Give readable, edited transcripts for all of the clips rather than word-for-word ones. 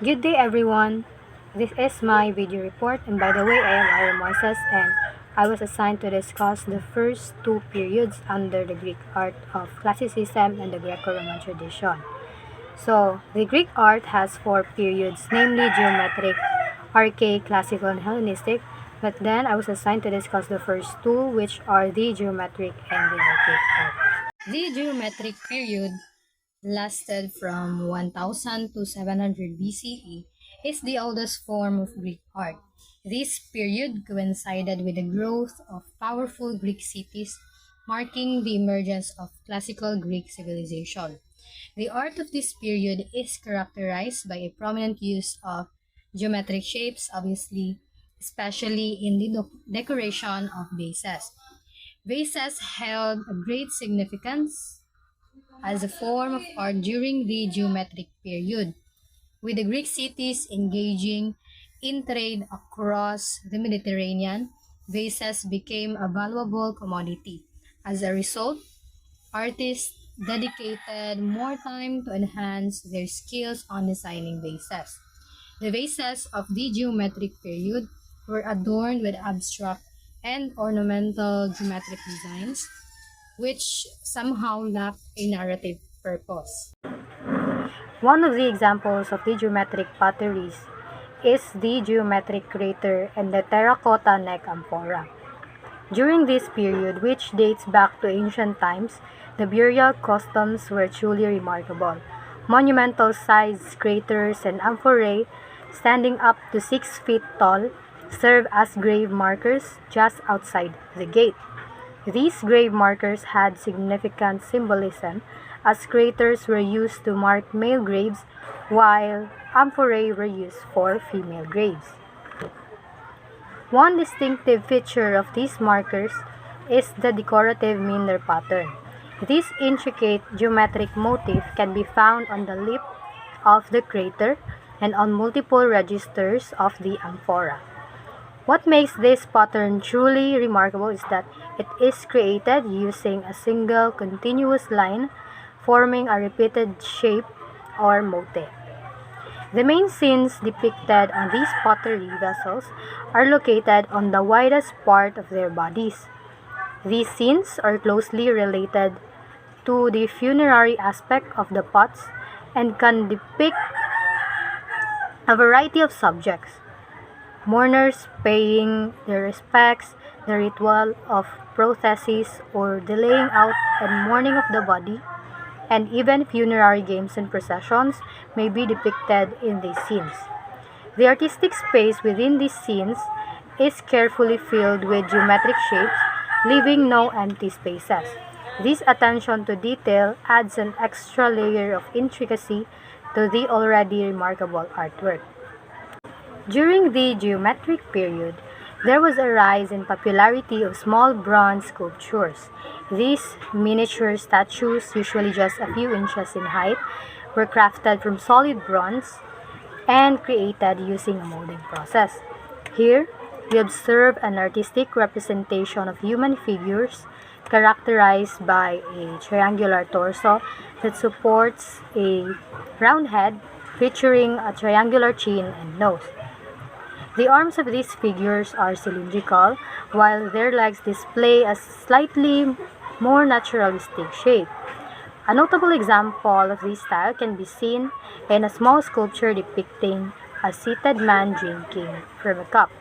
Good day everyone. This is my video report, and by the way, I am Moises, and I was assigned to discuss the first two periods under the Greek art of Classicism and the Greco-Roman tradition. So, the Greek art has four periods, namely Geometric, Archaic, Classical, and Hellenistic, but then I was assigned to discuss the first two, which are the Geometric and the Archaic art. The Geometric period lasted from 1000 to 700 BCE, is the oldest form of Greek art. This period coincided with the growth of powerful Greek cities, marking the emergence of classical Greek civilization. The art of this period is characterized by a prominent use of geometric shapes, obviously, especially in the decoration of vases. Vases held a great significance as a form of art during the Geometric period, with the Greek cities engaging in trade across the Mediterranean. Vases became a valuable commodity. As a result, artists dedicated more time to enhance their skills on designing vases. The vases of the Geometric period were adorned with abstract and ornamental geometric designs, which somehow lacked a narrative purpose. One of the examples of the geometric potteries is the geometric crater and the terracotta neck amphora. During this period, which dates back to ancient times, the burial customs were truly remarkable. Monumental-sized craters and amphorae, standing up to 6 feet tall, serve as grave markers just outside the gate. These grave markers had significant symbolism, as craters were used to mark male graves, while amphorae were used for female graves. One distinctive feature of these markers is the decorative minor pattern. This intricate geometric motif can be found on the lip of the crater and on multiple registers of the amphora. What makes this pattern truly remarkable is that it is created using a single continuous line forming a repeated shape or motif. The main scenes depicted on these pottery vessels are located on the widest part of their bodies. These scenes are closely related to the funerary aspect of the pots and can depict a variety of subjects: mourners paying their respects, the ritual of prothesis or the laying out and mourning of the body, and even funerary games and processions may be depicted in these scenes. The artistic space within these scenes is carefully filled with geometric shapes, leaving no empty spaces. This attention to detail adds an extra layer of intricacy to the already remarkable artwork. During the Geometric period, there was a rise in popularity of small bronze sculptures. These miniature statues, usually just a few inches in height, were crafted from solid bronze and created using a molding process. Here, we observe an artistic representation of human figures characterized by a triangular torso that supports a round head featuring a triangular chin and nose. The arms of these figures are cylindrical, while their legs display a slightly more naturalistic shape. A notable example of this style can be seen in a small sculpture depicting a seated man drinking from a cup.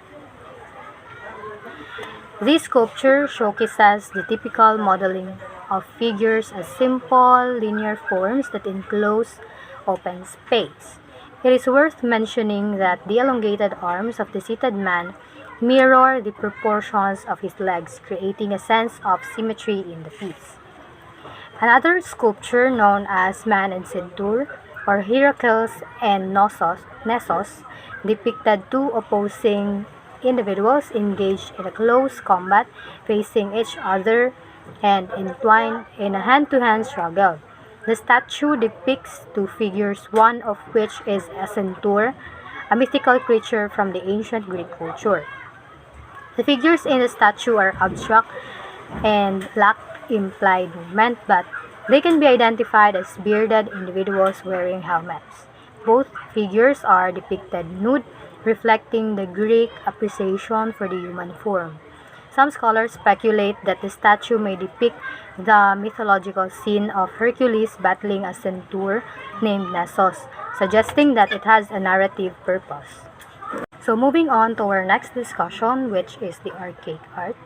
This sculpture showcases the typical modeling of figures as simple, linear forms that enclose open space. It is worth mentioning that the elongated arms of the seated man mirror the proportions of his legs, creating a sense of symmetry in the piece. Another sculpture known as Man and Centaur, or Heracles and Nessos, depicted two opposing individuals engaged in a close combat, facing each other and entwined in a hand-to-hand struggle. The statue depicts two figures, one of which is a centaur, a mythical creature from the ancient Greek culture. The figures in the statue are abstract and lack implied movement, but they can be identified as bearded individuals wearing helmets. Both figures are depicted nude, reflecting the Greek appreciation for the human form. Some scholars speculate that the statue may depict the mythological scene of Hercules battling a centaur named Nessos, suggesting that it has a narrative purpose. So moving on to our next discussion, which is the Archaic art.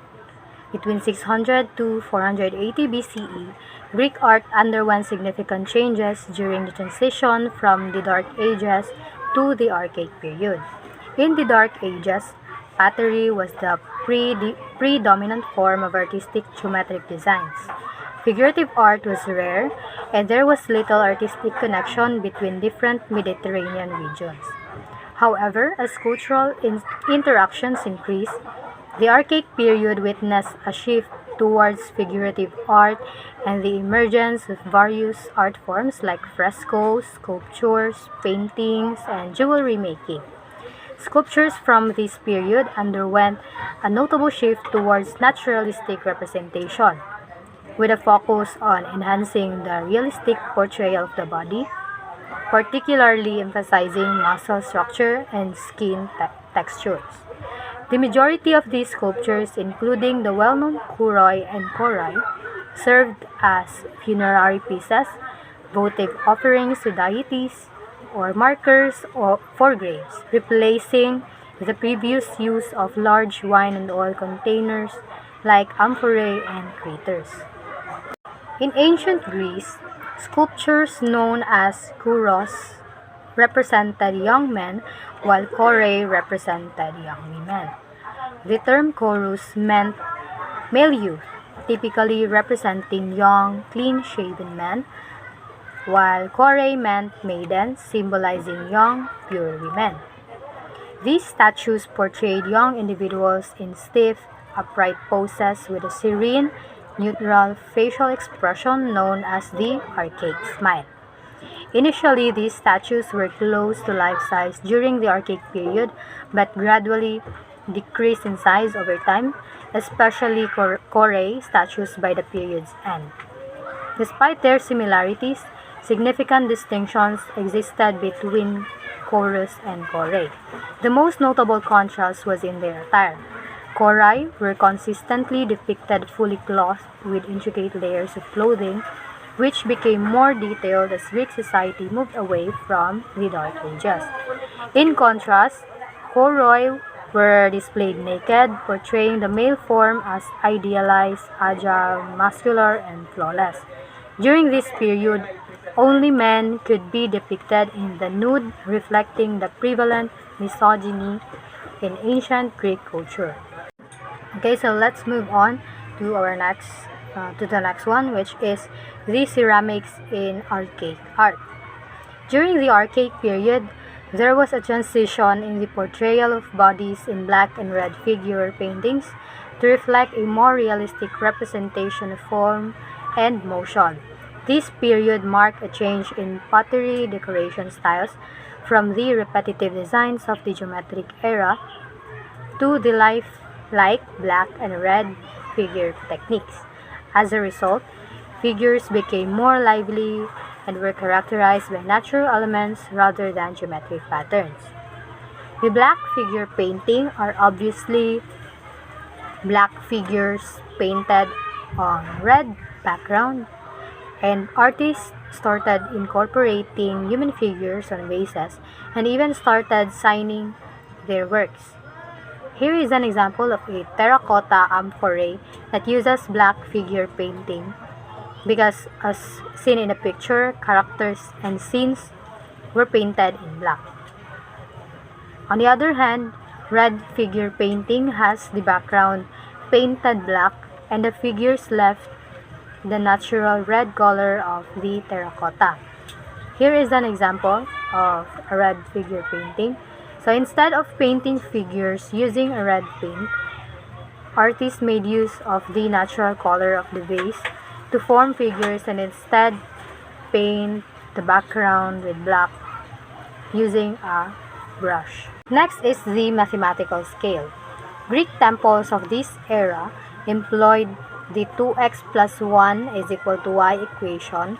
Between 600 to 480 BCE, Greek art underwent significant changes during the transition from the Dark Ages to the Archaic period. In the Dark Ages, pottery was the predominant form of artistic geometric designs. Figurative art was rare, and there was little artistic connection between different Mediterranean regions. However, as cultural interactions increased, the Archaic period witnessed a shift towards figurative art and the emergence of various art forms like frescoes, sculptures, paintings, and jewelry making. Sculptures from this period underwent a notable shift towards naturalistic representation, with a focus on enhancing the realistic portrayal of the body, particularly emphasizing muscle structure and skin textures. The majority of these sculptures, including the well-known kuroi and korai, served as funerary pieces, votive offerings to deities, or markers for graves, replacing the previous use of large wine and oil containers like amphorae and craters. In ancient Greece, sculptures known as kouros represented young men, while korai represented young women. The term kouros meant male youth, typically representing young, clean-shaven men, while korai meant maidens, symbolizing young, pure women. These statues portrayed young individuals in stiff, upright poses with a serene, neutral facial expression known as the archaic smile. Initially, these statues were close to life-size during the Archaic period, but gradually decreased in size over time, especially korai statues by the period's end. Despite their similarities, significant distinctions existed between kouros and korai. The most notable contrast was in their attire. Korai were consistently depicted fully clothed with intricate layers of clothing, which became more detailed as Greek society moved away from the Dark Ages. In contrast, kouroi were displayed naked, portraying the male form as idealized, agile, muscular, and flawless. During this period, only men could be depicted in the nude, reflecting the prevalent misogyny in ancient Greek culture. Okay, so let's move on to the next one, which is the ceramics in Archaic art. During the Archaic period, there was a transition in the portrayal of bodies in black and red figure paintings to reflect a more realistic representation of form and motion. This period marked a change in pottery decoration styles from the repetitive designs of the geometric era to the lifelike black and red figure techniques. As a result, figures became more lively and were characterized by natural elements rather than geometric patterns. The black figure painting are obviously black figures painted on red background, and artists started incorporating human figures on vases and even started signing their works. Here is an example of a terracotta amphorae that uses black figure painting because, as seen in the picture, characters and scenes were painted in black. On the other hand, red figure painting has the background painted black and the figures left the natural red color of the terracotta. Here is an example of a red figure painting. So instead of painting figures using a red paint, artists made use of the natural color of the vase to form figures and instead paint the background with black using a brush. Next is the mathematical scale. Greek temples of this era employed the 2x plus 1 is equal to y equation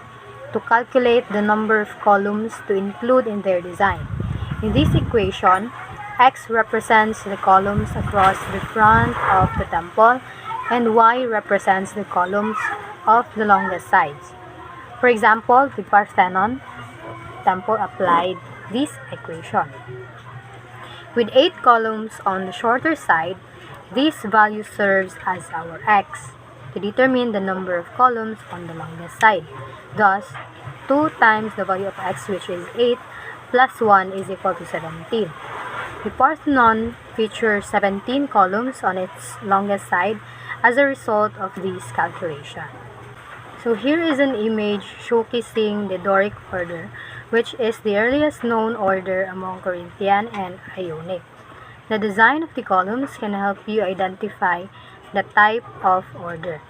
to calculate the number of columns to include in their design. In this equation, x represents the columns across the front of the temple and y represents the columns of the longest sides. For example, the Parthenon temple applied this equation. With 8 columns on the shorter side, this value serves as our x to determine the number of columns on the longest side. Thus, 2 times the value of x, which is 8, plus 1 is equal to 17. The Parthenon features 17 columns on its longest side as a result of this calculation. So here is an image showcasing the Doric order, which is the earliest known order among Corinthian and Ionic. The design of the columns can help you identify the type of order.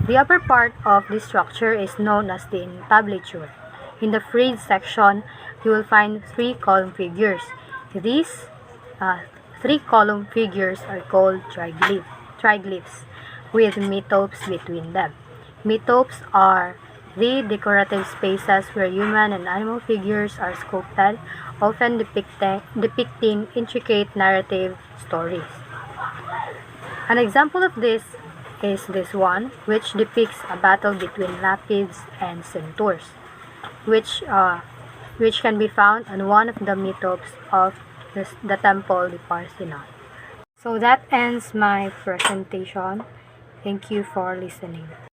The upper part of this structure is known as the entablature. In the frieze section, you will find 3 column figures. These 3 column figures are called triglyphs with metopes between them. Metopes are the decorative spaces where human and animal figures are sculpted, often depicting intricate narrative stories. An example of this is this one, which depicts a battle between Lapids and Centaurs, which can be found on one of the metopes of the temple, the Parthenon. So that ends my presentation. Thank you for listening.